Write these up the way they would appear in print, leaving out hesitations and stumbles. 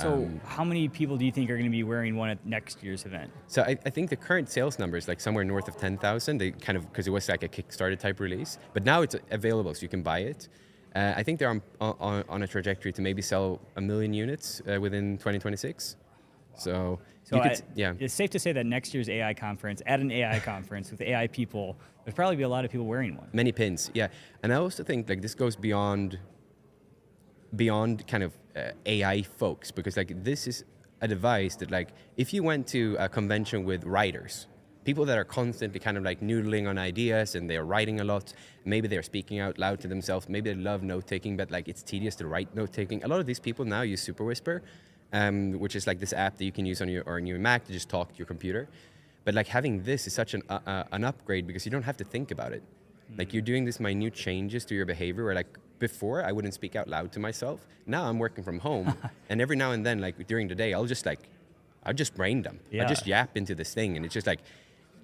So how many people do you think are going to be wearing one at next year's event? So I think the current sales number is like somewhere north of 10,000. They kind of, because it was like a Kickstarter type release, but now it's available, so you can buy it. I think they're on a trajectory to maybe sell 1 million units within 2026. So you could, yeah. It's safe to say that next year's AI conference, at an AI conference with AI people, there'll probably be a lot of people wearing one. Many pins, yeah. And I also think like this goes beyond kind of AI folks, because like this is a device that like if you went to a convention with writers, people that are constantly kind of like noodling on ideas and they're writing a lot, maybe they're speaking out loud to themselves, maybe they love note-taking, but like it's tedious to write note-taking. A lot of these people now use Super Whisper, which is like this app that you can use on your Mac to just talk to your computer. But like having this is such an upgrade because you don't have to think about it. Like you're doing these minute changes to your behavior where like before I wouldn't speak out loud to myself. Now I'm working from home and every now and then like during the day I'll just brain dump. Yeah. I just yap into this thing and it's just like,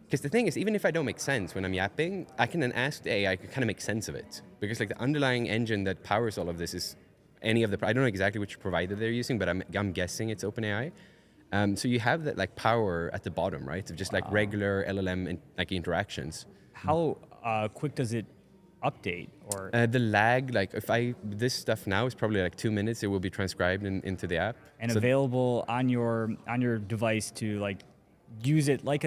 because the thing is, even if I don't make sense when I'm yapping, I can then ask the AI to kind of make sense of it. Because like the underlying engine that powers all of this is any of the, I don't know exactly which provider they're using, but I'm guessing it's OpenAI. So you have that like power at the bottom, right? Of just like regular LLM like interactions. How quick does it update? Or the lag, like this stuff now is probably like 2 minutes. It will be transcribed into the app and available on your device to like use it like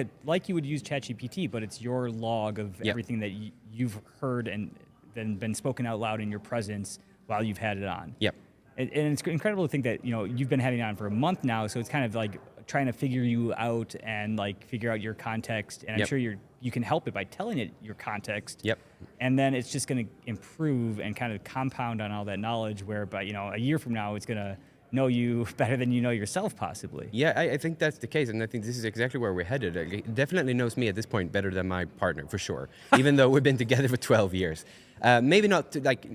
you would use ChatGPT, but it's your log of everything that you've heard and then been spoken out loud in your presence while you've had it on. Yep. And it's incredible to think that you've been having it on for a month now, so it's kind of like trying to figure you out and like figure out your context. And I'm sure you can help it by telling it your context. Yep. And then it's just going to improve and kind of compound on all that knowledge. Whereby a year from now, it's going to know you better than you know yourself, possibly. Yeah, I think that's the case, and I think this is exactly where we're headed. Like, it definitely knows me at this point better than my partner, for sure. Even though we've been together for 12 years, maybe not to, like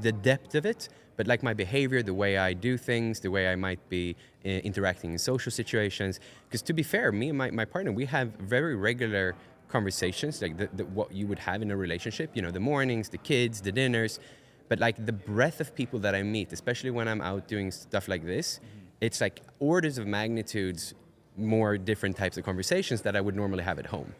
the depth of it, but like my behavior, the way I do things, the way I might be interacting in social situations. Because to be fair, me and my partner, we have very regular conversations, like what you would have in a relationship. The mornings, the kids, the dinners. But like the breadth of people that I meet, especially when I'm out doing stuff like this, it's like orders of magnitudes more different types of conversations that I would normally have at home.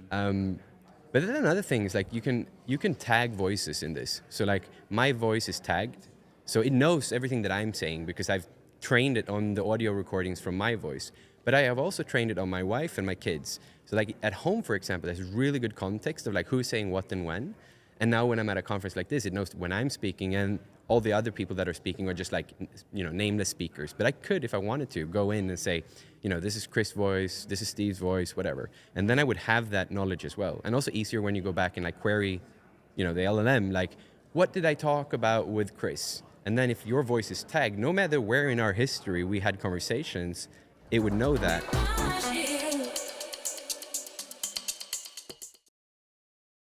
But then another thing is like you can tag voices in this. So like my voice is tagged, so it knows everything that I'm saying because I've trained it on the audio recordings from my voice. But I have also trained it on my wife and my kids. So like at home, for example, there's really good context of like who's saying what and when. And now when I'm at a conference like this, it knows when I'm speaking and all the other people that are speaking are just like, nameless speakers. But I could, if I wanted to, go in and say, this is Chris' voice, this is Steve's voice, whatever. And then I would have that knowledge as well. And also easier when you go back and like query, the LLM, like, what did I talk about with Chris? And then if your voice is tagged, no matter where in our history we had conversations, it would know that.